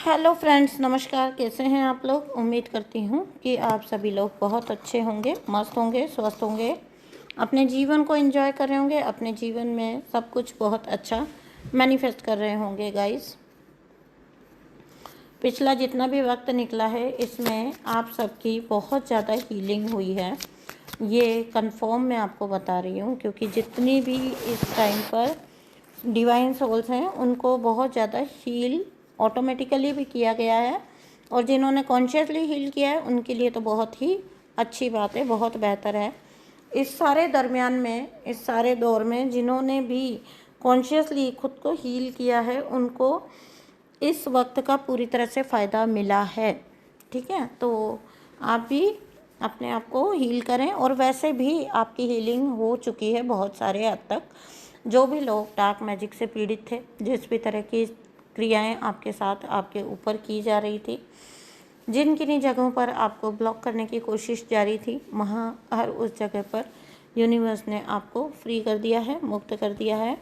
Hello friends, नमस्कार। कैसे हैं आप लोग? उम्मीद करती हूँ कि आप सभी लोग बहुत अच्छे होंगे, मस्त होंगे, स्वस्थ होंगे, अपने जीवन को एंजॉय कर रहे होंगे, अपने जीवन में सब कुछ बहुत अच्छा मैनिफेस्ट कर रहे होंगे। गाइस, पिछला जितना भी वक्त निकला है इसमें आप सबकी बहुत ज़्यादा हीलिंग हुई है। ये कंफर्म मैं आपको बता रही हूँ, क्योंकि जितनी भी इस टाइम पर डिवाइन सोल्स हैं उनको बहुत ज़्यादा हील ऑटोमेटिकली भी किया गया है, और जिन्होंने कॉन्शियसली हील किया है उनके लिए तो बहुत ही अच्छी बात है, बहुत बेहतर है। इस सारे दरमियान में, इस सारे दौर में जिन्होंने भी कॉन्शियसली खुद को हील किया है उनको इस वक्त का पूरी तरह से फ़ायदा मिला है। ठीक है, तो आप भी अपने आप को हील करें। और वैसे भी आपकी हीलिंग हो चुकी है बहुत सारे हद तक। जो भी लोग डार्क मैजिक से पीड़ित थे, जिस भी तरह की क्रियाएं आपके साथ आपके ऊपर की जा रही थी, जिन किन्हीं जगहों पर आपको ब्लॉक करने की कोशिश जारी थी, वहाँ हर उस जगह पर यूनिवर्स ने आपको फ्री कर दिया है, मुक्त कर दिया है।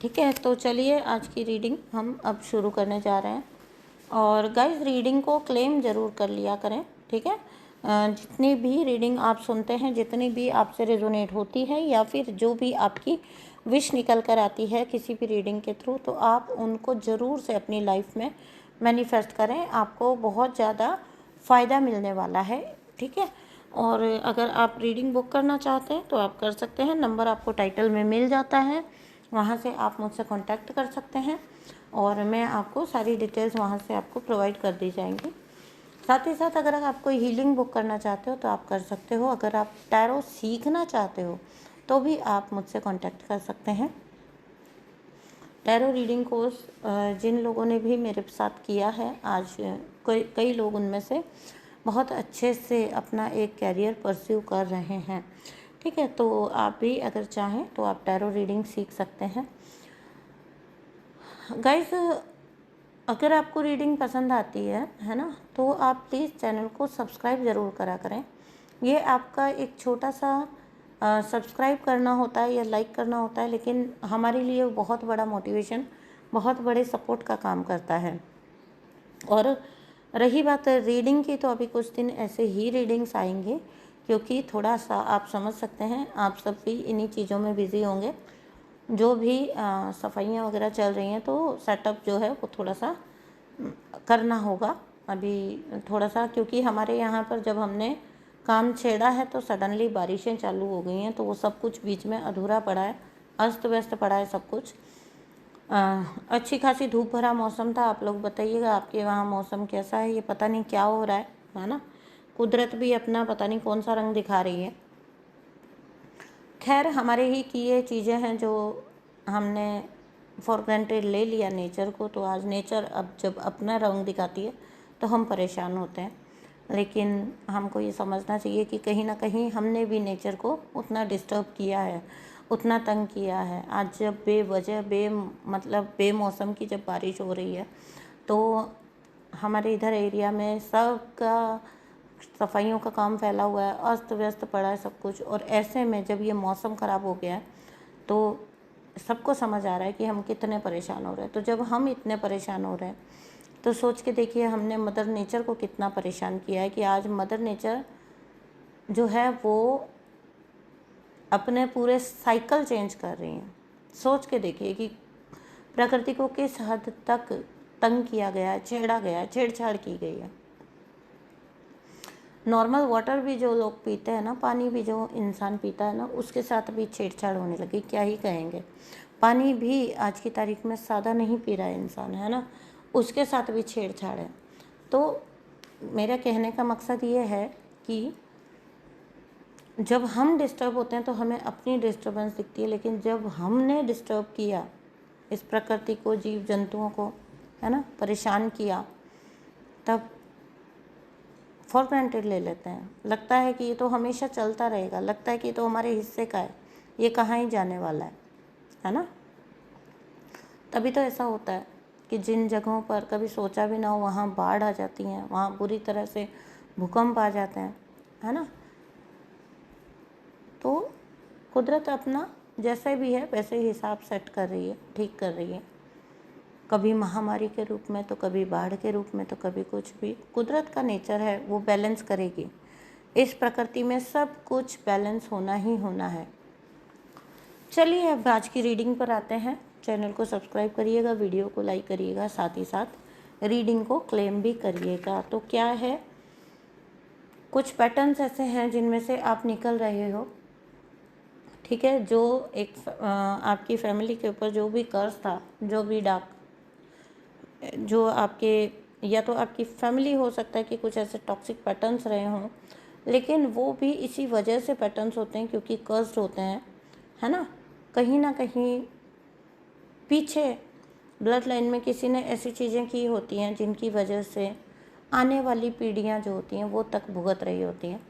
ठीक है, तो चलिए आज की रीडिंग हम अब शुरू करने जा रहे हैं। और गाइस, रीडिंग को क्लेम ज़रूर कर लिया करें। ठीक है, जितनी भी रीडिंग आप सुनते हैं, जितनी भी आपसे रेजोनेट होती है, या फिर जो भी आपकी विश निकल कर आती है किसी भी रीडिंग के थ्रू, तो आप उनको ज़रूर से अपनी लाइफ में मैनिफेस्ट करें। आपको बहुत ज़्यादा फ़ायदा मिलने वाला है। ठीक है, और अगर आप रीडिंग बुक करना चाहते हैं तो आप कर सकते हैं। नंबर आपको टाइटल में मिल जाता है, वहाँ से आप मुझसे कांटेक्ट कर सकते हैं और मैं आपको सारी डिटेल्स वहाँ से आपको प्रोवाइड कर दी जाएंगी। साथ ही साथ अगर आप कोई हीलिंग बुक करना चाहते हो तो आप कर सकते हो। अगर आप टैरो सीखना चाहते हो तो भी आप मुझसे कांटेक्ट कर सकते हैं। टैरो रीडिंग कोर्स जिन लोगों ने भी मेरे साथ किया है, आज कई लोग उनमें से बहुत अच्छे से अपना एक कैरियर परस्यू कर रहे हैं। ठीक है, तो आप भी अगर चाहें तो आप टैरो रीडिंग सीख सकते हैं। गाइस, अगर आपको रीडिंग पसंद आती है ना, तो आप प्लीज़ चैनल को सब्सक्राइब ज़रूर करा करें। ये आपका एक छोटा सा सब्सक्राइब करना होता है या लाइक करना होता है, लेकिन हमारे लिए बहुत बड़ा मोटिवेशन, बहुत बड़े सपोर्ट का काम करता है। और रही बात रीडिंग की, तो अभी कुछ दिन ऐसे ही रीडिंग्स आएंगे, क्योंकि थोड़ा सा आप समझ सकते हैं, आप सब भी इन्हीं चीज़ों में बिज़ी होंगे। जो भी सफाइयाँ वगैरह चल रही हैं, तो सेटअप जो है वो थोड़ा सा करना होगा अभी थोड़ा सा, क्योंकि हमारे यहाँ पर जब हमने काम छेड़ा है तो सडनली बारिशें चालू हो गई हैं, तो वो सब कुछ बीच में अधूरा पड़ा है, अस्त व्यस्त पड़ा है सब कुछ। अच्छी खासी धूप भरा मौसम था। आप लोग बताइएगा आपके वहाँ मौसम कैसा है? ये पता नहीं क्या हो रहा है ना। कुदरत भी अपना पता नहीं कौन सा रंग दिखा रही है। खैर, हमारे ही किए चीज़ें हैं जो हमने फॉर ग्रांटेड ले लिया नेचर को, तो आज नेचर अब जब अपना रंग दिखाती है तो हम परेशान होते हैं। लेकिन हमको ये समझना चाहिए कि कहीं ना कहीं हमने भी नेचर को उतना डिस्टर्ब किया है, उतना तंग किया है। आज जब बेवजह मतलब बेमौसम की जब बारिश हो रही है, तो हमारे इधर एरिया में सबका सफाइयों का काम फैला हुआ है, अस्त व्यस्त पड़ा है सब कुछ। और ऐसे में जब ये मौसम ख़राब हो गया है तो सबको समझ आ रहा है कि हम कितने परेशान हो रहे हैं। तो जब हम इतने परेशान हो रहे हैं तो सोच के देखिए हमने मदर नेचर को कितना परेशान किया है, कि आज मदर नेचर जो है वो अपने पूरे साइकिल चेंज कर रही हैं। सोच के देखिए कि प्रकृति को किस हद तक तंग किया गया है, छेड़ा गया है, छेड़छाड़ की गई है। नॉर्मल वाटर भी जो लोग पीते हैं ना, पानी भी जो इंसान पीता है ना, उसके साथ भी छेड़छाड़ होने लगी। क्या ही कहेंगे, पानी भी आज की तारीख में सादा नहीं पी रहा है इंसान, है ना, उसके साथ भी छेड़छाड़ है। तो मेरा कहने का मकसद ये है कि जब हम डिस्टर्ब होते हैं तो हमें अपनी डिस्टर्बेंस दिखती है, लेकिन जब हमने डिस्टर्ब किया इस प्रकृति को, जीव जंतुओं को, है ना, परेशान किया, तब फॉर ग्रांटेड ले लेते हैं। लगता है कि ये तो हमेशा चलता रहेगा, लगता है कि ये तो हमारे हिस्से का है, ये कहाँ ही जाने वाला है ना। तभी तो ऐसा होता है कि जिन जगहों पर कभी सोचा भी ना हो वहाँ बाढ़ आ जाती हैं, वहाँ बुरी तरह से भूकंप आ जाते हैं, है ना। तो कुदरत अपना जैसे भी है वैसे ही हिसाब सेट कर रही है, ठीक कर रही है। कभी महामारी के रूप में, तो कभी बाढ़ के रूप में, तो कभी कुछ भी। कुदरत का नेचर है, वो बैलेंस करेगी। इस प्रकृति में सब कुछ बैलेंस होना ही होना है। चलिए अब आज की रीडिंग पर आते हैं। चैनल को सब्सक्राइब करिएगा, वीडियो को लाइक करिएगा, साथ ही साथ रीडिंग को क्लेम भी करिएगा। तो क्या है, कुछ पैटर्न्स ऐसे हैं जिनमें से आप निकल रहे हो, ठीक है। जो एक आपकी फैमिली के ऊपर जो भी कर्ज था, जो भी डाक, जो आपके, या तो आपकी फैमिली हो सकता है कि कुछ ऐसे टॉक्सिक पैटर्न्स रहे हों, लेकिन वो भी इसी वजह से पैटर्न्स होते हैं क्योंकि कर्ज होते हैं, है ना। कहीं ना कहीं पीछे ब्लड लाइन में किसी ने ऐसी चीज़ें की होती हैं जिनकी वजह से आने वाली पीढ़ियां जो होती हैं वो तक भुगत रही होती हैं।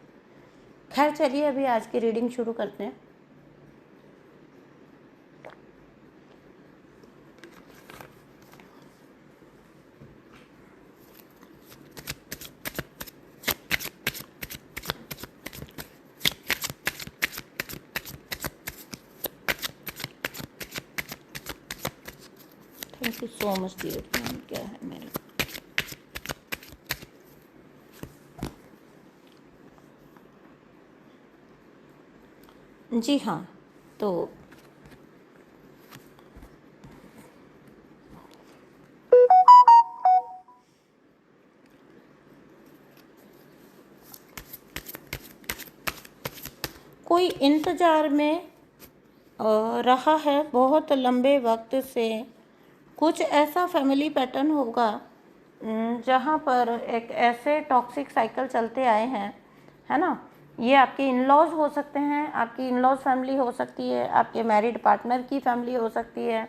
खैर चलिए अभी आज की रीडिंग शुरू करते हैं। Thank you so much dear. नाम क्या है मेरा? जी हाँ, तो कोई इंतज़ार में रहा है बहुत लंबे वक्त से। कुछ ऐसा फैमिली पैटर्न होगा जहाँ पर एक ऐसे टॉक्सिक साइकिल चलते आए हैं, है ना। ये आपके इन लॉज हो सकते हैं, आपकी इन लॉज फैमिली हो सकती है, आपके मैरिड पार्टनर की फैमिली हो सकती है,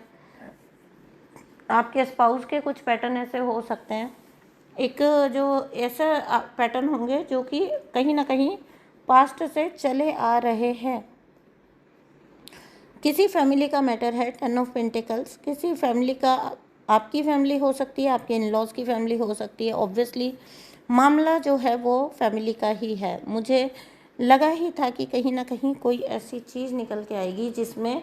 आपके स्पाउस के कुछ पैटर्न ऐसे हो सकते हैं। एक जो ऐसा पैटर्न होंगे जो कि कहीं ना कहीं पास्ट से चले आ रहे हैं। किसी फैमिली का मैटर है, 10 ऑफ पेंटिकल्स। किसी फैमिली का, आपकी फैमिली हो सकती है, आपके इन लॉज की फैमिली हो सकती है। ऑब्वियसली मामला जो है वो फैमिली का ही है। मुझे लगा ही था कि कहीं ना कहीं कोई ऐसी चीज़ निकल के आएगी जिसमें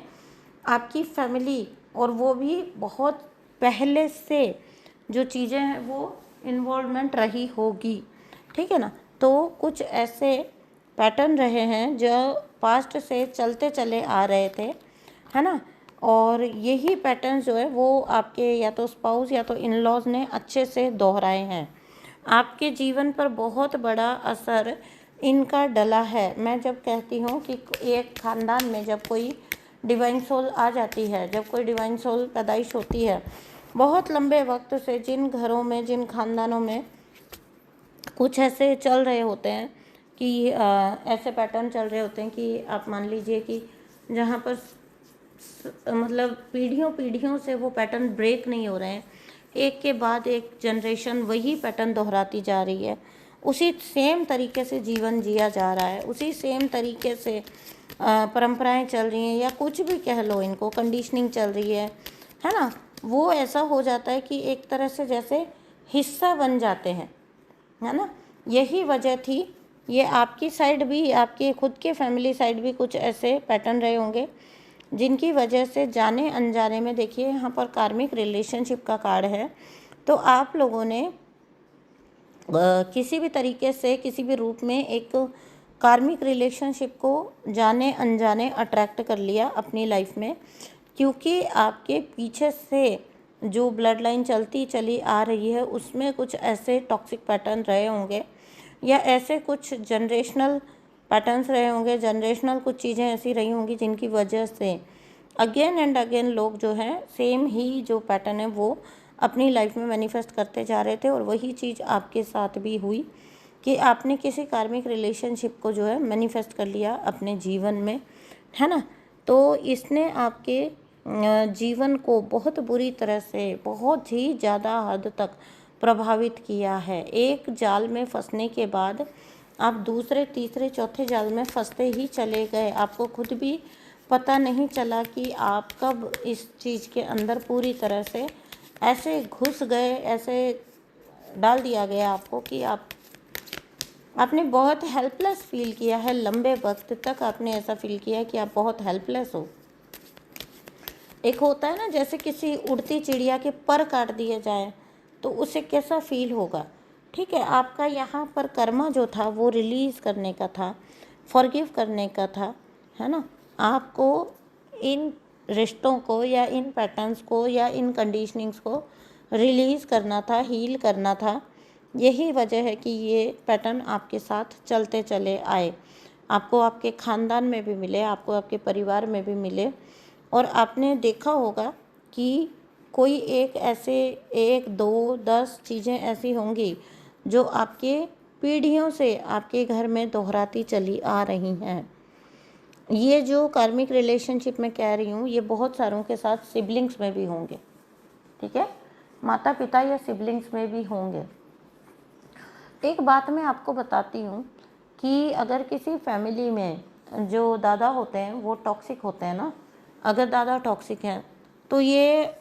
आपकी फैमिली, और वो भी बहुत पहले से जो चीज़ें हैं वो इन्वॉल्वमेंट रही होगी, ठीक है ना। तो कुछ ऐसे पैटर्न रहे हैं जो पास्ट से चलते चले आ रहे थे, है ना। और यही पैटर्न जो है वो आपके या तो स्पाउस या तो इन लॉज ने अच्छे से दोहराए हैं। आपके जीवन पर बहुत बड़ा असर इनका डला है। मैं जब कहती हूँ कि एक ख़ानदान में जब कोई डिवाइन सोल आ जाती है, जब कोई डिवाइन सोल पैदाइश होती है, बहुत लंबे वक्त से जिन घरों में, जिन ख़ानदानों में कुछ ऐसे चल रहे होते हैं कि ऐसे पैटर्न चल रहे होते हैं कि आप मान लीजिए कि जहाँ पर मतलब पीढ़ियों पीढ़ियों से वो पैटर्न ब्रेक नहीं हो रहे हैं, एक के बाद एक जनरेशन वही पैटर्न दोहराती जा रही है, उसी सेम तरीके से जीवन जिया जा रहा है, उसी सेम तरीके से परंपराएं चल रही हैं, या कुछ भी कह लो, इनको कंडीशनिंग चल रही है ना। वो ऐसा हो जाता है कि एक तरह से जैसे हिस्सा बन जाते हैं, है ना। यही वजह थी। ये आपकी साइड भी, आपके खुद के फैमिली साइड भी कुछ ऐसे पैटर्न रहे होंगे जिनकी वजह से जाने अनजाने में, देखिए यहाँ पर कार्मिक रिलेशनशिप का कार्ड है, तो आप लोगों ने किसी भी तरीके से, किसी भी रूप में एक कार्मिक रिलेशनशिप को जाने अनजाने अट्रैक्ट कर लिया अपनी लाइफ में, क्योंकि आपके पीछे से जो ब्लड लाइन चलती चली आ रही है उसमें कुछ ऐसे टॉक्सिक पैटर्न रहे होंगे, या ऐसे कुछ जनरेशनल पैटर्न्स रहे होंगे, जनरेशनल कुछ चीज़ें ऐसी रही होंगी जिनकी वजह से अगेन एंड अगेन लोग जो हैं सेम ही जो पैटर्न है वो अपनी लाइफ में मैनिफेस्ट करते जा रहे थे। और वही चीज़ आपके साथ भी हुई कि आपने किसी कार्मिक रिलेशनशिप को जो है मैनिफेस्ट कर लिया अपने जीवन में, है ना। तो इसने आपके जीवन को बहुत बुरी तरह से, बहुत ही ज़्यादा हद तक प्रभावित किया है। एक जाल में फंसने के बाद आप दूसरे, तीसरे, चौथे जाल में फंसते ही चले गए। आपको खुद भी पता नहीं चला कि आप कब इस चीज़ के अंदर पूरी तरह से ऐसे घुस गए, ऐसे डाल दिया गया आपको कि आपने बहुत हेल्पलेस फील किया है। लंबे वक्त तक आपने ऐसा फील किया है कि आप बहुत हेल्पलेस हो। एक होता है ना, जैसे किसी उड़ती चिड़िया के पर काट दिए जाए तो उसे कैसा फील होगा। ठीक है, आपका यहाँ पर कर्मा जो था वो रिलीज़ करने का था, फॉरगिव करने का था, है ना। आपको इन रिश्तों को या इन पैटर्न्स को या इन कंडीशनिंग्स को रिलीज़ करना था, हील करना था। यही वजह है कि ये पैटर्न आपके साथ चलते चले आए, आपको आपके ख़ानदान में भी मिले, आपको आपके परिवार में भी मिले। और आपने देखा होगा कि कोई एक ऐसे 1, 2, 10 चीज़ें ऐसी होंगी जो आपके पीढ़ियों से आपके घर में दोहराती चली आ रही हैं। ये जो कार्मिक रिलेशनशिप मैं कह रही हूँ, ये बहुत सारों के साथ सिबलिंग्स में भी होंगे। ठीक है, माता पिता या सिबलिंग्स में भी होंगे। एक बात मैं आपको बताती हूँ कि अगर किसी फैमिली में जो दादा होते हैं वो टॉक्सिक होते हैं ना, अगर दादा टॉक्सिक हैं तो ये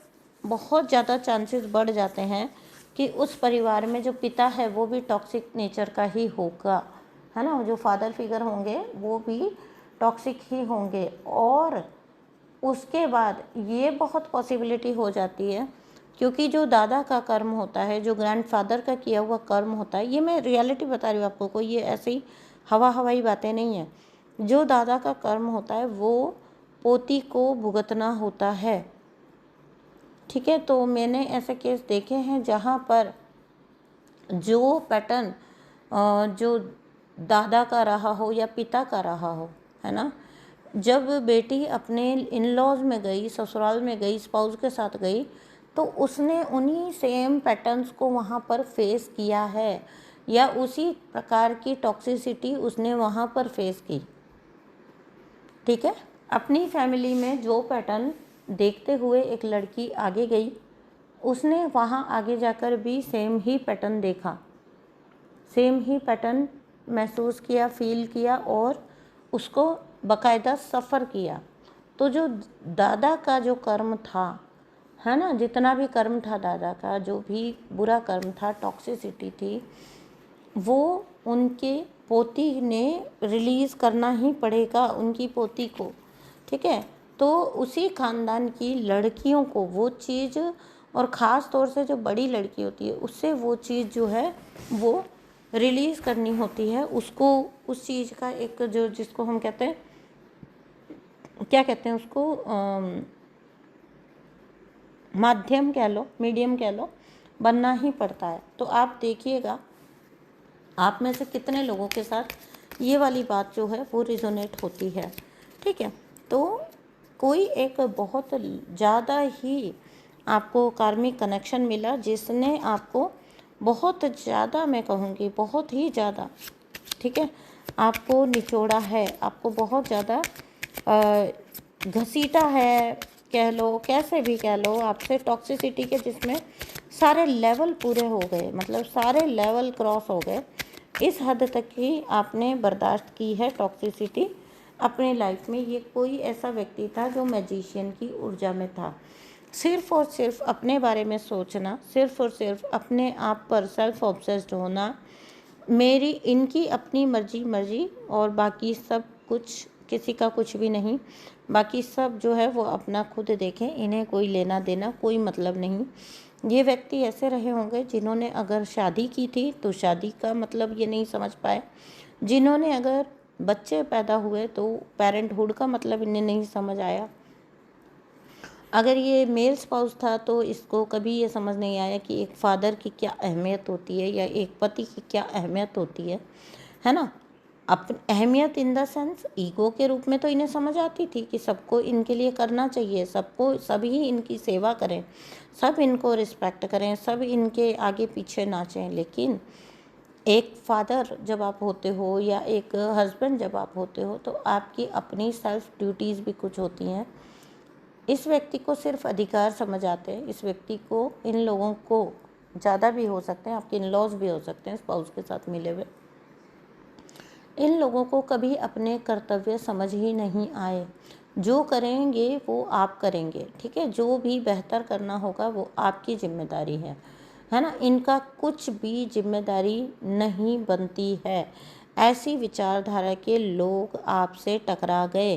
बहुत ज़्यादा चांसेस बढ़ जाते हैं कि उस परिवार में जो पिता है वो भी टॉक्सिक नेचर का ही होगा, है ना। जो फादर फिगर होंगे वो भी टॉक्सिक ही होंगे। और उसके बाद ये बहुत पॉसिबिलिटी हो जाती है, क्योंकि जो दादा का कर्म होता है, जो ग्रैंडफादर का किया हुआ कर्म होता है, ये मैं रियलिटी बता रही हूँ आपको, कोई ये ऐसी हवाई बातें नहीं है। जो दादा का कर्म होता है वो पोती को भुगतना होता है। ठीक है, तो मैंने ऐसे केस देखे हैं जहाँ पर जो पैटर्न जो दादा का रहा हो या पिता का रहा हो, है ना, जब बेटी अपने इन लॉज में गई, ससुराल में गई, स्पाउस के साथ गई, तो उसने उन्हीं सेम पैटर्न्स को वहाँ पर फेस किया है या उसी प्रकार की टॉक्सिसिटी उसने वहाँ पर फेस की। ठीक है, अपनी फैमिली में जो पैटर्न देखते हुए एक लड़की आगे गई, उसने वहाँ आगे जाकर भी सेम ही पैटर्न देखा, सेम ही पैटर्न महसूस किया, फील किया और उसको बाकायदा सफ़र किया। तो जो दादा का जो कर्म था, है ना, जितना भी कर्म था दादा का, जो भी बुरा कर्म था, टॉक्सिसिटी थी, वो उनके पोती ने रिलीज़ करना ही पड़ेगा, उनकी पोती को। ठीक है, तो उसी ख़ानदान की लड़कियों को वो चीज़, और ख़ास तौर से जो बड़ी लड़की होती है उससे वो चीज़ जो है वो रिलीज़ करनी होती है। उसको उस चीज़ का एक जो, जिसको हम कहते हैं, क्या कहते हैं उसको, माध्यम कह लो, मीडियम कह लो, बनना ही पड़ता है। तो आप देखिएगा आप में से कितने लोगों के साथ ये वाली बात जो है वो रिजोनेट होती है। ठीक है, तो कोई एक बहुत ज़्यादा ही आपको कार्मिक कनेक्शन मिला जिसने आपको बहुत ज़्यादा, मैं कहूँगी बहुत ही ज़्यादा, ठीक है, आपको निचोड़ा है, आपको बहुत ज़्यादा घसीटा है, कह लो, कैसे भी कह लो, आपसे टॉक्सिसिटी के, जिसमें सारे लेवल पूरे हो गए, मतलब सारे लेवल क्रॉस हो गए। इस हद तक ही आपने बर्दाश्त की है टॉक्सिसिटी अपने लाइफ में। ये कोई ऐसा व्यक्ति था जो मैजिशियन की ऊर्जा में था, सिर्फ़ और सिर्फ अपने बारे में सोचना, सिर्फ़ और सिर्फ अपने आप पर सेल्फ ऑब्सेस्ड होना, मेरी इनकी अपनी मर्जी और बाकी सब कुछ, किसी का कुछ भी नहीं, बाकी सब जो है वो अपना खुद देखें, इन्हें कोई लेना देना कोई मतलब नहीं। ये व्यक्ति ऐसे रहे होंगे जिन्होंने अगर शादी की थी तो शादी का मतलब ये नहीं समझ पाए, जिन्होंने अगर बच्चे पैदा हुए तो पेरेंटहुड का मतलब इन्हें नहीं समझ आया। अगर ये मेल स्पाउस था तो इसको कभी ये समझ नहीं आया कि एक फादर की क्या अहमियत होती है या एक पति की क्या अहमियत होती है ना। अपनी अहमियत इन द सेंस ईगो के रूप में तो इन्हें समझ आती थी कि सबको इनके लिए करना चाहिए, सबको, सभी इनकी सेवा करें, सब इनको रिस्पेक्ट करें, सब इनके आगे पीछे नाचें। लेकिन एक फादर जब आप होते हो या एक हस्बैंड जब आप होते हो तो आपकी अपनी सेल्फ ड्यूटीज़ भी कुछ होती हैं। इस व्यक्ति को सिर्फ अधिकार समझ आते हैं, इस व्यक्ति को, इन लोगों को ज़्यादा भी हो सकते हैं, आपके इन लॉज भी हो सकते हैं स्पाउस के साथ मिले हुए, इन लोगों को कभी अपने कर्तव्य समझ ही नहीं आए। जो करेंगे वो आप करेंगे, ठीक है, जो भी बेहतर करना होगा वो आपकी जिम्मेदारी है ना। इनका कुछ भी जिम्मेदारी नहीं बनती है। ऐसी विचारधारा के लोग आपसे टकरा गए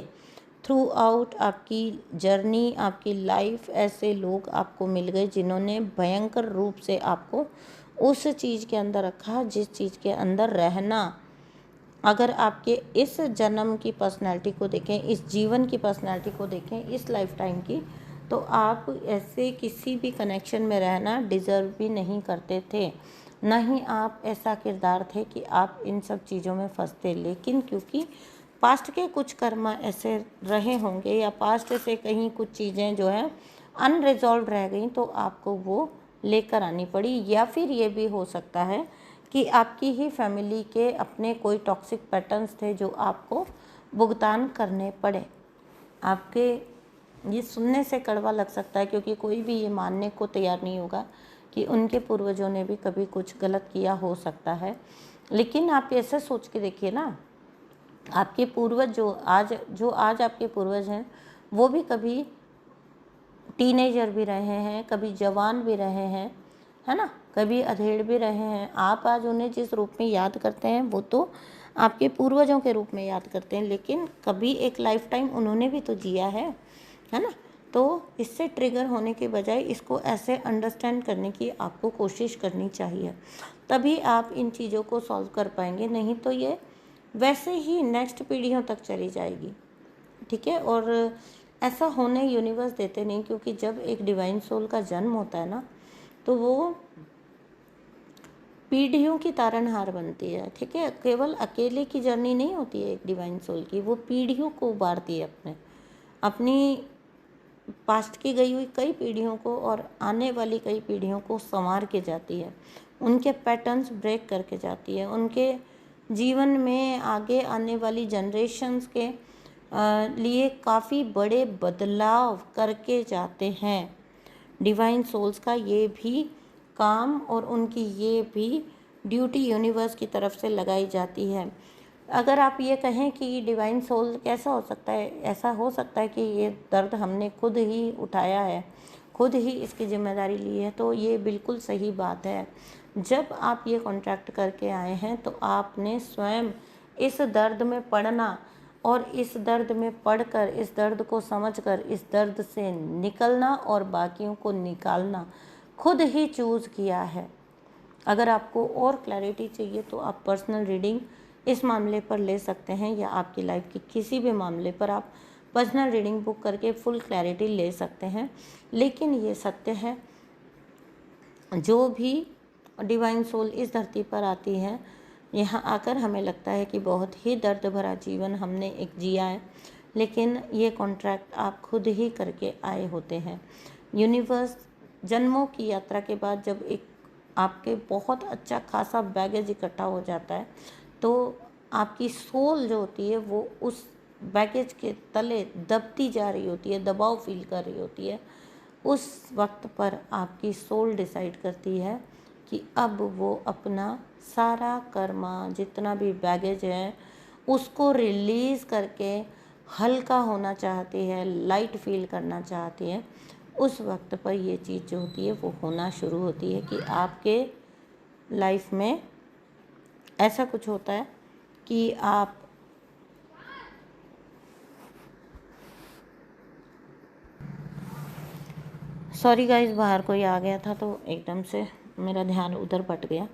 थ्रू आउट आपकी जर्नी, आपकी लाइफ ऐसे लोग आपको मिल गए जिन्होंने भयंकर रूप से आपको उस चीज़ के अंदर रखा जिस चीज़ के अंदर रहना, अगर आपके इस जन्म की पर्सनैलिटी को देखें, इस जीवन की पर्सनैलिटी को देखें, इस लाइफ टाइम की, तो आप ऐसे किसी भी कनेक्शन में रहना डिज़र्व भी नहीं करते थे। ना ही आप ऐसा किरदार थे कि आप इन सब चीज़ों में फंसते। लेकिन क्योंकि पास्ट के कुछ कर्म ऐसे रहे होंगे या पास्ट से कहीं कुछ चीज़ें जो है अनरिजॉल्व रह गई, तो आपको वो लेकर आनी पड़ी। या फिर ये भी हो सकता है कि आपकी ही फैमिली के अपने कोई टॉक्सिक पैटर्न्स थे जो आपको भुगतान करने पड़े। आपके ये सुनने से कड़वा लग सकता है क्योंकि कोई भी ये मानने को तैयार नहीं होगा कि उनके पूर्वजों ने भी कभी कुछ गलत किया हो सकता है। लेकिन आप ऐसे सोच के देखिए ना, आपके पूर्वज जो आज आपके पूर्वज हैं, वो भी कभी टीनेजर भी रहे हैं, कभी जवान भी रहे हैं, है ना, कभी अधेड़ भी रहे हैं। आप आज उन्हें जिस रूप में याद करते हैं वो तो आपके पूर्वजों के रूप में याद करते हैं, लेकिन कभी एक लाइफ टाइम उन्होंने भी तो जिया है ना। तो इससे ट्रिगर होने के बजाय इसको ऐसे अंडरस्टैंड करने की आपको कोशिश करनी चाहिए, तभी आप इन चीज़ों को सॉल्व कर पाएंगे। नहीं तो ये वैसे ही नेक्स्ट पीढ़ियों तक चली जाएगी, ठीक है। और ऐसा होने यूनिवर्स देते नहीं, क्योंकि जब एक डिवाइन सोल का जन्म होता है ना, तो वो पीढ़ियों की तारनहार बनती है, ठीक है। केवल अकेले की जर्नी नहीं होती है एक डिवाइन सोल की, वो पीढ़ियों को उबारती है, अपनी पास्ट की गई हुई कई पीढ़ियों को और आने वाली कई पीढ़ियों को संवार के जाती है, उनके पैटर्न्स ब्रेक करके जाती है, उनके जीवन में आगे आने वाली जनरेशन्स के लिए काफ़ी बड़े बदलाव करके जाते हैं। डिवाइन सोल्स का ये भी काम और उनकी ये भी ड्यूटी यूनिवर्स की तरफ से लगाई जाती है। अगर आप ये कहें कि डिवाइन सोल कैसा हो सकता है, ऐसा हो सकता है कि ये दर्द हमने खुद ही उठाया है, खुद ही इसकी जिम्मेदारी ली है, तो ये बिल्कुल सही बात है। जब आप ये कॉन्ट्रैक्ट करके आए हैं तो आपने स्वयं इस दर्द में पड़ना और इस दर्द में पढ़कर, इस दर्द को समझकर, इस दर्द से निकलना और बाकियों को निकालना खुद ही चूज़ किया है। अगर आपको और क्लैरिटी चाहिए तो आप पर्सनल रीडिंग इस मामले पर ले सकते हैं, या आपकी लाइफ के किसी भी मामले पर आप पर्सनल रीडिंग बुक करके फुल क्लैरिटी ले सकते हैं। लेकिन ये सत्य है, जो भी डिवाइन सोल इस धरती पर आती है, यहाँ आकर हमें लगता है कि बहुत ही दर्द भरा जीवन हमने एक जिया है, लेकिन ये कॉन्ट्रैक्ट आप खुद ही करके आए होते हैं। यूनिवर्स जन्मों की यात्रा के बाद जब एक आपके बहुत अच्छा खासा बैगेज इकट्ठा हो जाता है, तो आपकी सोल जो होती है वो उस बैगेज के तले दबती जा रही होती है, दबाव फील कर रही होती है। उस वक्त पर आपकी सोल डिसाइड करती है कि अब वो अपना सारा कर्मा, जितना भी बैगेज है, उसको रिलीज़ करके हल्का होना चाहती है, लाइट फील करना चाहती है। उस वक्त पर ये चीज़ जो होती है वो होना शुरू होती है कि आपके लाइफ में ऐसा कुछ होता है कि आप सॉरी गाइस, बाहर कोई आ गया था तो एकदम से मेरा ध्यान उधर भट गया।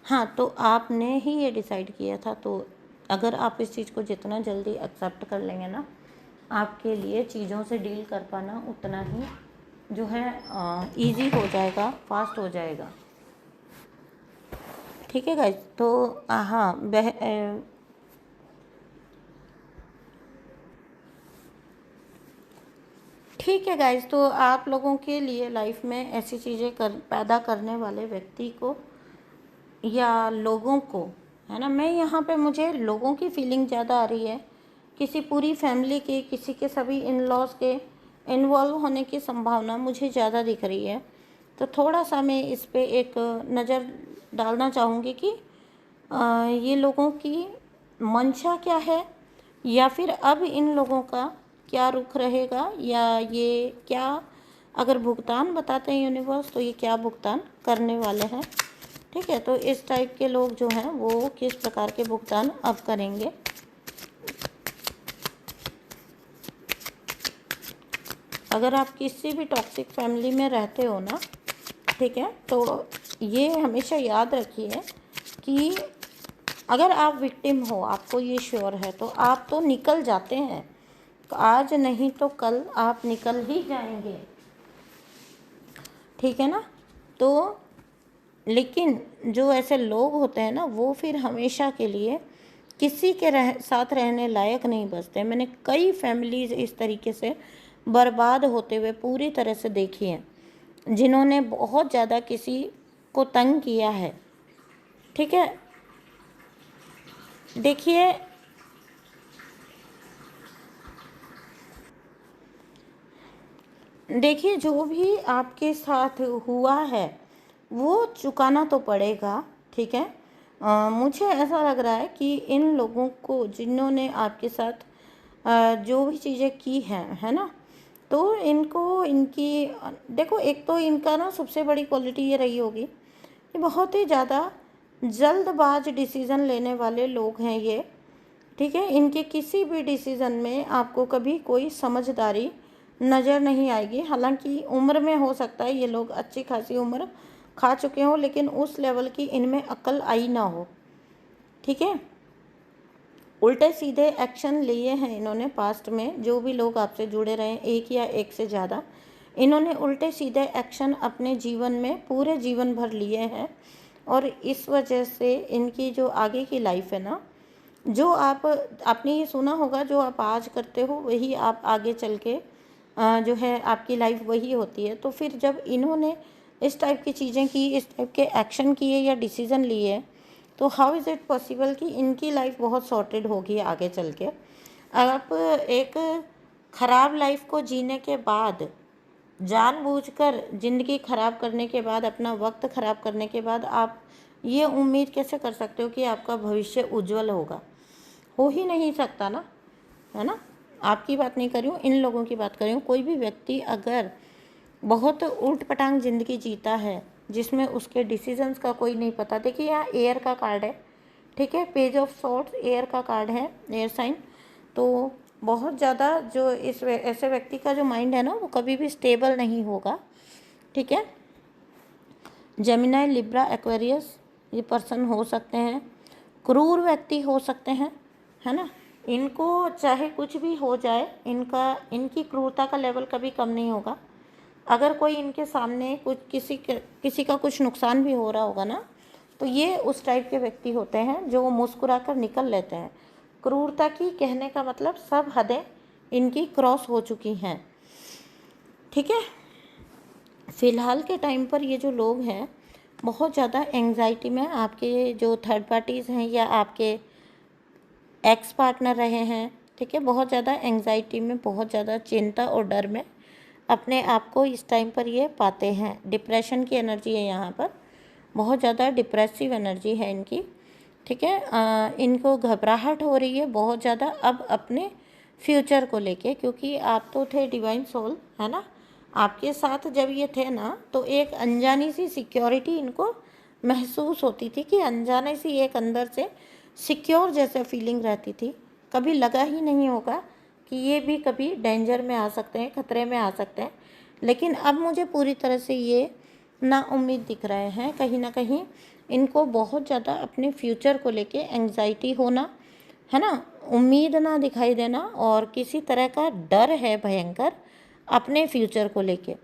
हाँ, तो आपने ही ये डिसाइड किया था, तो अगर आप इस चीज़ को जितना जल्दी एक्सेप्ट कर लेंगे ना, आपके लिए चीज़ों से डील कर पाना उतना ही जो है इजी हो जाएगा, फास्ट हो जाएगा, ठीक है गाइस। तो हाँ, ठीक है गाइस, तो आप लोगों के लिए लाइफ में ऐसी चीज़ें पैदा करने वाले व्यक्ति को या लोगों को, है ना, मैं यहाँ पे मुझे लोगों की फीलिंग ज़्यादा आ रही है, किसी पूरी फैमिली के, किसी के सभी इन लॉज के इन्वॉल्व होने की संभावना मुझे ज़्यादा दिख रही है। तो थोड़ा सा मैं इस पे एक नज़र डालना चाहूँगी कि ये लोगों की मंशा क्या है, या फिर अब इन लोगों का क्या रुख रहेगा, या ये क्या अगर भुगतान बताते हैं यूनिवर्स, तो ये क्या भुगतान करने वाले हैं, ठीक है। तो इस टाइप के लोग जो हैं वो किस प्रकार के भुगतान अब करेंगे। अगर आप किसी भी टॉक्सिक फैमिली में रहते हो ना, ठीक है, तो ये हमेशा याद रखिए कि अगर आप विक्टिम हो, आपको ये श्योर है, तो आप तो निकल जाते हैं, तो आज नहीं तो कल आप निकल ही जाएंगे, ठीक है ना। तो लेकिन जो ऐसे लोग होते हैं ना, वो फिर हमेशा के लिए किसी के साथ रहने लायक नहीं बचते। मैंने कई फैमिलीज इस तरीके से बर्बाद होते हुए पूरी तरह से देखी हैं, जिन्होंने बहुत ज़्यादा किसी को तंग किया है, ठीक है। देखिए जो भी आपके साथ हुआ है वो चुकाना तो पड़ेगा, ठीक है। मुझे ऐसा लग रहा है कि इन लोगों को, जिन्होंने आपके साथ जो भी चीज़ें की हैं, है ना, तो इनको इनकी देखो, एक तो इनका ना सबसे बड़ी क्वालिटी ये रही होगी कि बहुत ही ज़्यादा जल्दबाज डिसीज़न लेने वाले लोग हैं ये, ठीक है। इनके किसी भी डिसीज़न में आपको कभी कोई समझदारी नज़र नहीं आएगी। हालांकि उम्र में हो सकता है ये लोग अच्छी खासी उम्र खा चुके हों, लेकिन उस लेवल की इनमें अक्ल आई ना हो, ठीक है। उल्टे सीधे एक्शन लिए हैं इन्होंने पास्ट में। जो भी लोग आपसे जुड़े रहे, एक या एक से ज़्यादा, इन्होंने उल्टे सीधे एक्शन अपने जीवन में पूरे जीवन भर लिए हैं, और इस वजह से इनकी जो आगे की लाइफ है ना, जो आपने ये सुना होगा, जो आप आज करते हो वही आप आगे चल के जो है आपकी लाइफ वही होती है। तो फिर जब इन्होंने इस टाइप की चीज़ें की, इस टाइप के एक्शन किए या डिसीज़न लिए, तो हाउ इज़ इट पॉसिबल कि इनकी लाइफ बहुत सॉर्टेड होगी आगे चल के। आप एक ख़राब लाइफ को जीने के बाद, जानबूझकर ज़िंदगी ख़राब करने के बाद, अपना वक्त ख़राब करने के बाद, आप ये उम्मीद कैसे कर सकते हो कि आपका भविष्य उज्जवल होगा? हो ही नहीं सकता ना, है ना। आपकी बात नहीं कर रही हूँ, इन लोगों की बात कर रही हूँ। कोई भी व्यक्ति अगर बहुत उल्ट पटांग ज़िंदगी जीता है, जिसमें उसके डिसीजंस का कोई नहीं पता, देखिए यहाँ एयर का कार्ड है, ठीक है, पेज ऑफ सॉर्ड्स एयर का कार्ड है, एयर साइन। तो बहुत ज़्यादा जो ऐसे व्यक्ति का जो माइंड है ना, वो कभी भी स्टेबल नहीं होगा, ठीक है। जेमिनाई, लिब्रा, एक्वेरियस ये पर्सन हो सकते हैं, क्रूर व्यक्ति हो सकते हैं, है ना। इनको चाहे कुछ भी हो जाए, इनकी क्रूरता का लेवल कभी कम नहीं होगा। अगर कोई इनके सामने कुछ किसी का कुछ नुकसान भी हो रहा होगा ना, तो ये उस टाइप के व्यक्ति होते हैं जो मुस्कुरा कर निकल लेते हैं। क्रूरता की कहने का मतलब सब हदें इनकी क्रॉस हो चुकी हैं, ठीक है। फ़िलहाल के टाइम पर ये जो लोग हैं बहुत ज़्यादा एंग्जाइटी में, आपके जो थर्ड पार्टीज़ हैं या आपके एक्स पार्टनर रहे हैं, ठीक है, बहुत ज़्यादा एंग्जाइटी में, बहुत ज़्यादा चिंता और डर में अपने आप को इस टाइम पर ये पाते हैं। डिप्रेशन की एनर्जी है यहाँ पर, बहुत ज़्यादा डिप्रेसिव एनर्जी है इनकी, ठीक है। इनको घबराहट हो रही है बहुत ज़्यादा अब अपने फ्यूचर को लेके, क्योंकि आप तो थे डिवाइन सोल, है ना। आपके साथ जब ये थे ना, तो एक अनजानी सी सिक्योरिटी इनको महसूस होती थी, कि अनजाने सी एक अंदर से सिक्योर जैसा फीलिंग रहती थी। कभी लगा ही नहीं होगा कि ये भी कभी डेंजर में आ सकते हैं, खतरे में आ सकते हैं। लेकिन अब मुझे पूरी तरह से ये नाउम्मीद दिख रहे हैं। कहीं ना कहीं इनको बहुत ज़्यादा अपने फ्यूचर को लेके एंग्जाइटी होना, है ना, उम्मीद ना दिखाई देना, और किसी तरह का डर है भयंकर अपने फ्यूचर को लेके,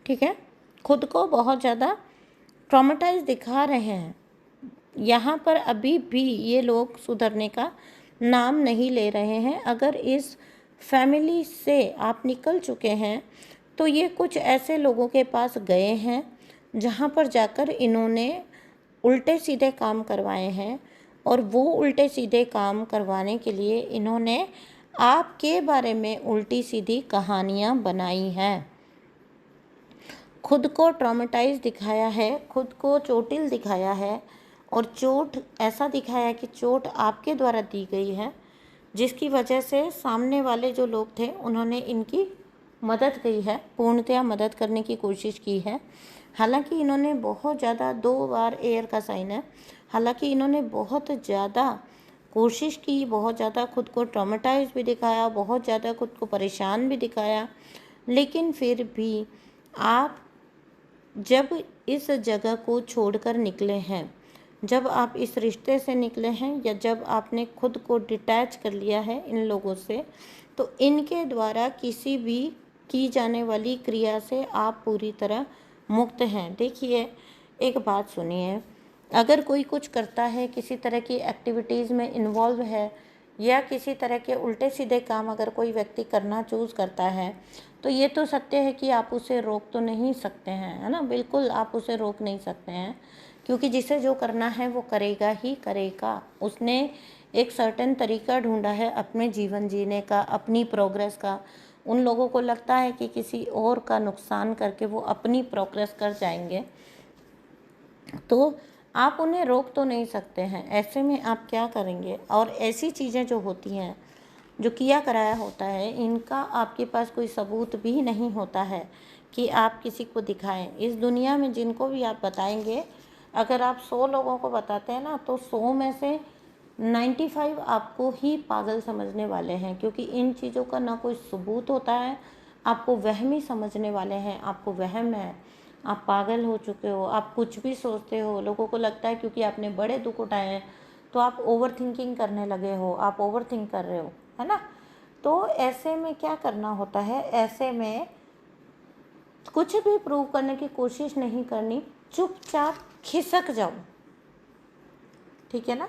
ठीक है। खुद को बहुत ज़्यादा ट्रॉमेटाइज दिखा रहे हैं। यहाँ पर अभी भी ये लोग सुधरने का नाम नहीं ले रहे हैं। अगर इस फैमिली से आप निकल चुके हैं, तो ये कुछ ऐसे लोगों के पास गए हैं जहाँ पर जाकर इन्होंने उल्टे सीधे काम करवाए हैं, और वो उल्टे सीधे काम करवाने के लिए इन्होंने आपके बारे में उल्टी सीधी कहानियाँ बनाई हैं। खुद को ट्रॉमेटाइज दिखाया है, खुद को चोटिल दिखाया है, और चोट ऐसा दिखाया है कि चोट आपके द्वारा दी गई है, जिसकी वजह से सामने वाले जो लोग थे उन्होंने इनकी मदद की है, पूर्णतया मदद करने की कोशिश की है। हालांकि इन्होंने बहुत ज़्यादा, 2 बार एयर का साइन है, हालांकि इन्होंने बहुत ज़्यादा कोशिश की, बहुत ज़्यादा खुद को ट्रॉमेटाइज भी दिखाया, बहुत ज़्यादा खुद को परेशान भी दिखाया, लेकिन फिर भी आप जब इस जगह को छोड़कर निकले हैं, जब आप इस रिश्ते से निकले हैं, या जब आपने खुद को डिटैच कर लिया है इन लोगों से, तो इनके द्वारा किसी भी की जाने वाली क्रिया से आप पूरी तरह मुक्त हैं। देखिए, एक बात सुनिए, अगर कोई कुछ करता है, किसी तरह की एक्टिविटीज़ में इन्वॉल्व है, या किसी तरह के उल्टे सीधे काम अगर कोई व्यक्ति करना चूज़ करता है, तो ये तो सत्य है कि आप उसे रोक तो नहीं सकते हैं, है ना। बिल्कुल आप उसे रोक नहीं सकते हैं, क्योंकि जिसे जो करना है वो करेगा ही करेगा। उसने एक सर्टेन तरीका ढूंढा है अपने जीवन जीने का, अपनी प्रोग्रेस का। उन लोगों को लगता है कि किसी और का नुकसान करके वो अपनी प्रोग्रेस कर जाएंगे, तो आप उन्हें रोक तो नहीं सकते हैं। ऐसे में आप क्या करेंगे? और ऐसी चीज़ें जो होती हैं, जो किया कराया होता है, इनका आपके पास कोई सबूत भी नहीं होता है कि आप किसी को दिखाएं। इस दुनिया में जिनको भी आप बताएंगे, अगर आप 100 लोगों को बताते हैं ना, तो 100 में से 95 आपको ही पागल समझने वाले हैं, क्योंकि इन चीज़ों का ना कोई सबूत होता है। आपको वहमी समझने वाले हैं, आपको वहम है, आप पागल हो चुके हो, आप कुछ भी सोचते हो। लोगों को लगता है क्योंकि आपने बड़े दुख उठाए हैं तो आप ओवर थिंकिंग करने लगे हो, आप ओवर थिंक कर रहे हो, है ना। तो ऐसे में क्या करना होता है? ऐसे में कुछ भी प्रूव करने की कोशिश नहीं करनी, चुपचाप खिसक जाओ, ठीक है ना।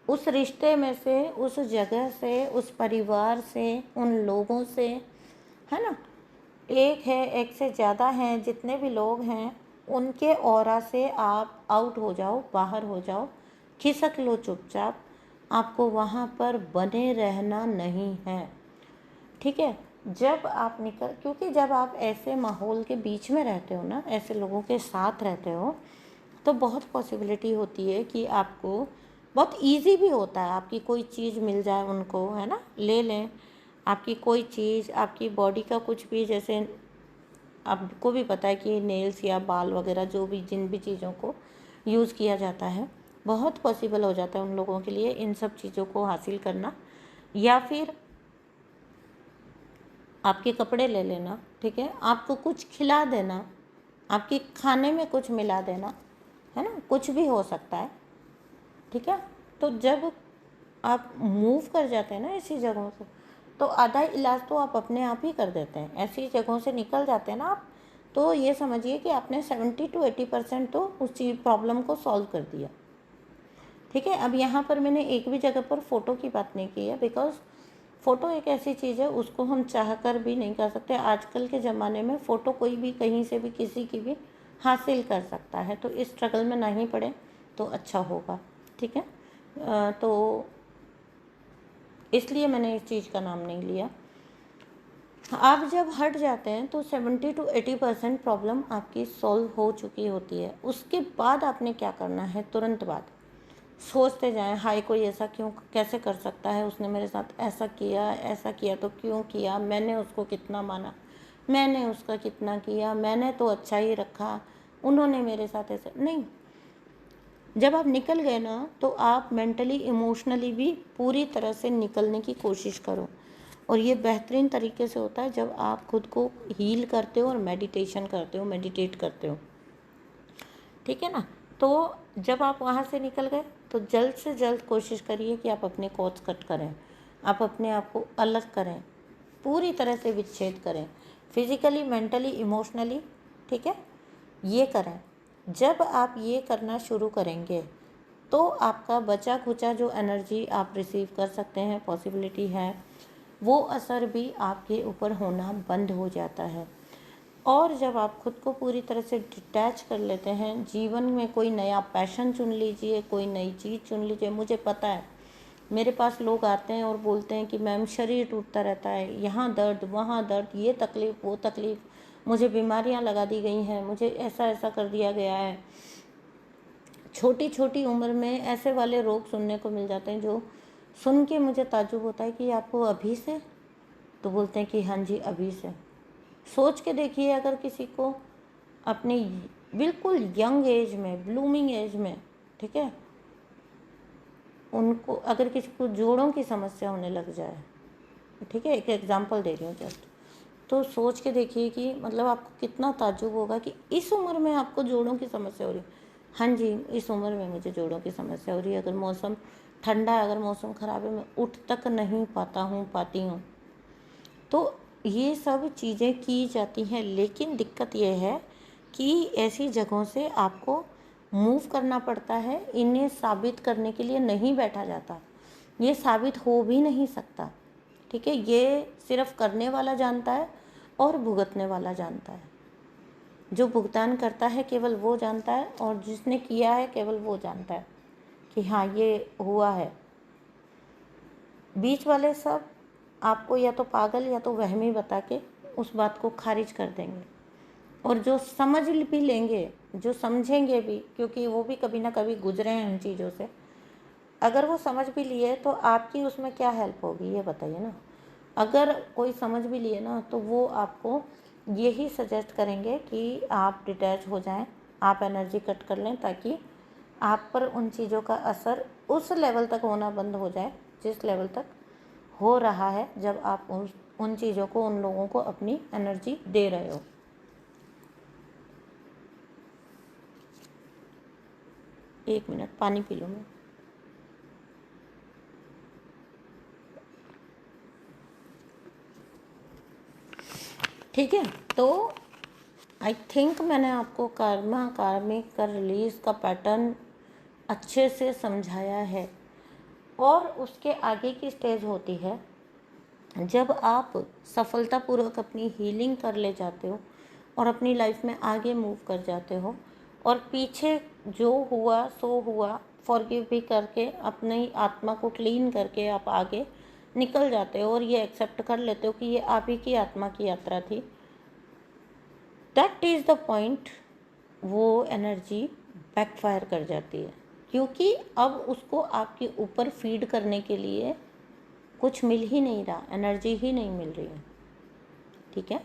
उस रिश्ते में से, उस जगह से, उस परिवार से, उन लोगों से, है ना। एक है, एक से ज़्यादा हैं, जितने भी लोग हैं उनके ऑरा से आप आउट हो जाओ, बाहर हो जाओ, खिसक लो चुपचाप। आपको वहाँ पर बने रहना नहीं है, ठीक है। जब आप निकल, क्योंकि जब आप ऐसे माहौल के बीच में रहते हो ना, ऐसे लोगों के साथ रहते हो, तो बहुत पॉसिबिलिटी होती है कि आपको, बहुत इजी भी होता है, आपकी कोई चीज़ मिल जाए उनको, है ना, ले लें आपकी कोई चीज़, आपकी बॉडी का कुछ भी, जैसे आपको भी पता है कि नेल्स या बाल वगैरह, जो भी जिन भी चीज़ों को यूज़ किया जाता है, बहुत पॉसिबल हो जाता है उन लोगों के लिए इन सब चीज़ों को हासिल करना। या फिर आपके कपड़े ले लेना, ठीक है, आपको कुछ खिला देना, आपके खाने में कुछ मिला देना, है ना, कुछ भी हो सकता है, ठीक है। तो जब आप मूव कर जाते हैं ना ऐसी जगहों से, तो आधा इलाज तो आप अपने आप ही कर देते हैं। ऐसी जगहों से निकल जाते हैं ना आप, तो ये समझिए कि आपने 70 to 80% तो उस चीज़ प्रॉब्लम को सॉल्व कर दिया, ठीक है। अब यहाँ पर मैंने एक भी जगह पर फ़ोटो की बात नहीं की है, बिकॉज फ़ोटो एक ऐसी चीज़ है, उसको हम चाह कर भी नहीं कर सकते। आजकल के ज़माने में फ़ोटो कोई भी कहीं से भी किसी की भी हासिल कर सकता है, तो इस स्ट्रगल में ना ही पड़े तो अच्छा होगा, ठीक है। तो इसलिए मैंने इस चीज़ का नाम नहीं लिया। आप जब हट जाते हैं तो 70 to 80% प्रॉब्लम आपकी सॉल्व हो चुकी होती है। उसके बाद आपने क्या करना है? तुरंत बाद सोचते जाएं, हाय कोई ऐसा क्यों, कैसे कर सकता है, उसने मेरे साथ ऐसा किया तो क्यों किया, मैंने उसको कितना माना, मैंने उसका कितना किया, मैंने तो अच्छा ही रखा, उन्होंने मेरे साथ ऐसे नहीं। जब आप निकल गए ना, तो आप मेंटली इमोशनली भी पूरी तरह से निकलने की कोशिश करो। और ये बेहतरीन तरीके से होता है जब आप खुद को हील करते हो और मेडिटेशन करते हो, मेडिटेट करते हो, ठीक है ना। तो जब आप वहाँ से निकल गए, तो जल्द से जल्द कोशिश करिए कि आप अपने कॉर्ड्स कट करें, आप अपने आप को अलग करें, पूरी तरह से विच्छेद करें, फिज़िकली, मेंटली, इमोशनली, ठीक है, ये करें। जब आप ये करना शुरू करेंगे, तो आपका बचा खुचा जो एनर्जी आप रिसीव कर सकते हैं, पॉसिबिलिटी है, वो असर भी आपके ऊपर होना बंद हो जाता है। और जब आप खुद को पूरी तरह से डिटैच कर लेते हैं, जीवन में कोई नया पैशन चुन लीजिए, कोई नई चीज़ चुन लीजिए। मुझे पता है, मेरे पास लोग आते हैं और बोलते हैं कि मैम शरीर टूटता रहता है, यहाँ दर्द, वहाँ दर्द, ये तकलीफ़, वो तकलीफ़, मुझे बीमारियाँ लगा दी गई हैं, मुझे ऐसा ऐसा कर दिया गया है। छोटी छोटी उम्र में ऐसे वाले रोग सुनने को मिल जाते हैं, जो सुन के मुझे ताज्जुब होता है कि आपको अभी से, तो बोलते हैं कि हाँ जी अभी से। सोच के देखिए, अगर किसी को अपनी बिल्कुल यंग एज में, ब्लूमिंग एज में, ठीक है, उनको अगर किसी को जोड़ों की समस्या होने लग जाए, ठीक है, एक एग्जांपल दे रही हूँ जस्ट, तो सोच के देखिए कि मतलब आपको कितना ताज्जुब होगा कि इस उम्र में आपको जोड़ों की समस्या हो रही है। हाँ जी, इस उम्र में मुझे जोड़ों की समस्या हो रही है। अगर मौसम ठंडा है, अगर मौसम ख़राब है, मैं उठ तक नहीं पाती हूँ। तो ये सब चीज़ें की जाती हैं, लेकिन दिक्कत ये है कि ऐसी जगहों से आपको मूव करना पड़ता है। इन्हें साबित करने के लिए नहीं बैठा जाता, ये साबित हो भी नहीं सकता। ठीक है, ये सिर्फ करने वाला जानता है और भुगतने वाला जानता है। जो भुगतान करता है केवल वो जानता है, और जिसने किया है केवल वो जानता है कि हाँ ये हुआ है। बीच वाले सब आपको या तो पागल या तो वहमी बता के उस बात को खारिज कर देंगे। और जो समझ भी लेंगे, जो समझेंगे भी, क्योंकि वो भी कभी ना कभी गुजरे हैं इन चीज़ों से, अगर वो समझ भी लिए तो आपकी उसमें क्या हेल्प होगी ये बताइए ना। अगर कोई समझ भी लिए ना तो वो आपको यही सजेस्ट करेंगे कि आप डिटैच हो जाएं, आप एनर्जी कट कर लें, ताकि आप पर उन चीज़ों का असर उस लेवल तक होना बंद हो जाए जिस लेवल तक हो रहा है जब आप उन चीज़ों को, उन लोगों को अपनी एनर्जी दे रहे हो। एक मिनट पानी पी लूँ मैं। ठीक है, तो आई थिंक मैंने आपको कार्मिक का रिलीज का पैटर्न अच्छे से समझाया है। और उसके आगे की स्टेज होती है जब आप सफलतापूर्वक अपनी हीलिंग कर ले जाते हो और अपनी लाइफ में आगे मूव कर जाते हो, और पीछे जो हुआ सो हुआ फॉरगिव भी करके अपनी आत्मा को क्लीन करके आप आगे निकल जाते हो और ये एक्सेप्ट कर लेते हो कि ये आप ही की आत्मा की यात्रा थी। That is the point. वो एनर्जी बैकफायर कर जाती है, क्योंकि अब उसको आपके ऊपर फीड करने के लिए कुछ मिल ही नहीं रहा, एनर्जी ही नहीं मिल रही है। ठीक है,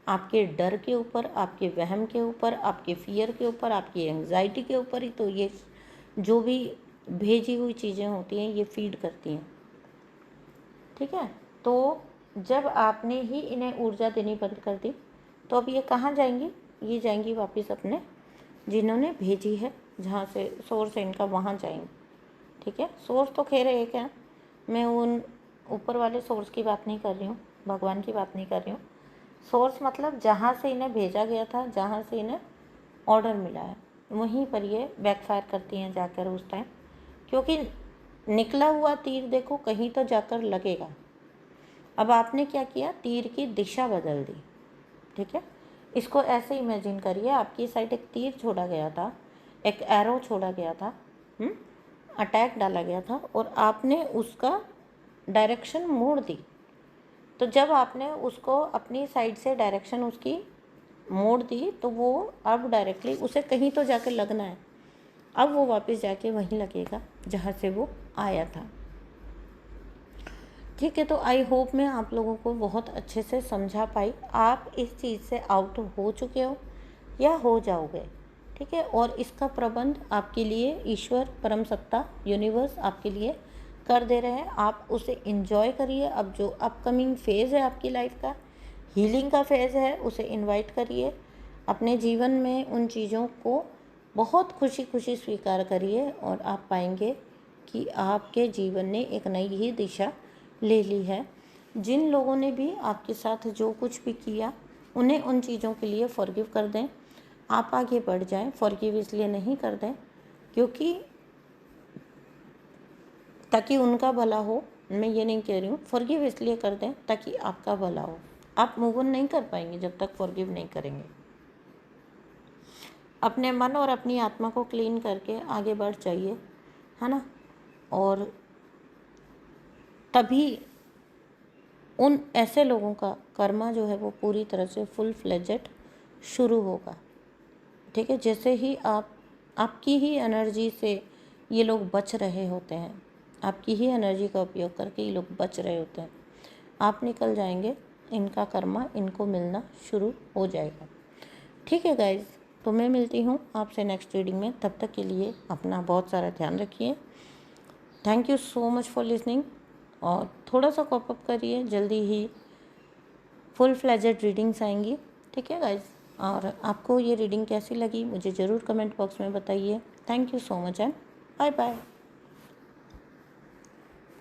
आपके डर के ऊपर, आपके वहम के ऊपर, आपके फियर के ऊपर, आपकी एंग्जाइटी के ऊपर ही तो ये जो भी भेजी हुई चीज़ें होती हैं ये फीड करती हैं। ठीक है, तो जब आपने ही इन्हें ऊर्जा देनी बंद कर दी तो अब ये कहाँ जाएंगी? ये जाएंगी वापस अपने जिन्होंने भेजी है, जहाँ से सोर्स है इनका, वहाँ जाएंगी। ठीक है, सोर्स तो खैर एक है, मैं उन ऊपर वाले सोर्स की बात नहीं कर रही हूँ, भगवान की बात नहीं कर रही हूँ। सोर्स मतलब जहाँ से इन्हें भेजा गया था, जहाँ से इन्हें ऑर्डर मिला है, वहीं पर ये बैकफायर करती हैं जाकर उस टाइम, क्योंकि निकला हुआ तीर देखो कहीं तो जाकर लगेगा। अब आपने क्या किया, तीर की दिशा बदल दी। ठीक है, इसको ऐसे इमेजिन करिए, आपकी साइड एक तीर छोड़ा गया था, एक एरो छोड़ा गया था, अटैक डाला गया था, और आपने उसका डायरेक्शन मोड़ दी। तो जब आपने उसको अपनी साइड से डायरेक्शन उसकी मोड़ दी तो वो अब डायरेक्टली उसे कहीं तो जाकर लगना है। अब वो वापस जाके वहीं लगेगा जहाँ से वो आया था। ठीक है, तो आई होप मैं आप लोगों को बहुत अच्छे से समझा पाई। आप इस चीज़ से आउट हो चुके हो या हो जाओगे। ठीक है, और इसका प्रबंध आपके लिए ईश्वर, परम सत्ता, यूनिवर्स आपके लिए कर दे रहे हैं। आप उसे इंजॉय करिए। अब जो अपकमिंग फेज़ है आपकी लाइफ का, हीलिंग का फेज़ है, उसे इनवाइट करिए अपने जीवन में। उन चीज़ों को बहुत खुशी खुशी स्वीकार करिए और आप पाएंगे कि आपके जीवन ने एक नई ही दिशा ले ली है। जिन लोगों ने भी आपके साथ जो कुछ भी किया, उन्हें उन चीज़ों के लिए फॉरगिव कर दें। आप आगे बढ़ जाएं। फॉरगिव इसलिए नहीं कर दें क्योंकि ताकि उनका भला हो, मैं ये नहीं कह रही हूँ। फॉरगिव इसलिए कर दें ताकि आपका भला हो। आप मूव ऑन नहीं कर पाएंगे जब तक फॉरगिव नहीं करेंगे। अपने मन और अपनी आत्मा को क्लीन करके आगे बढ़ जाइए, है ना। और तभी उन ऐसे लोगों का कर्मा जो है वो पूरी तरह से फुल फ्लेजेड शुरू होगा। ठीक है, जैसे ही आपकी ही एनर्जी से ये लोग बच रहे होते हैं, आपकी ही एनर्जी का उपयोग करके ये लोग बच रहे होते हैं, आप निकल जाएंगे, इनका कर्मा इनको मिलना शुरू हो जाएगा। ठीक है गाइज, तो मैं मिलती हूँ आपसे नेक्स्ट रीडिंग में। तब तक के लिए अपना बहुत सारा ध्यान रखिए। Thank you so much for listening. और थोड़ा सा कॉप अप करिए, जल्दी ही फुल फ्लेजेड रीडिंग्स आएंगी। ठीक है गाइज, और आपको ये रीडिंग कैसी लगी मुझे ज़रूर कमेंट बॉक्स में बताइए। Thank you so much and bye bye.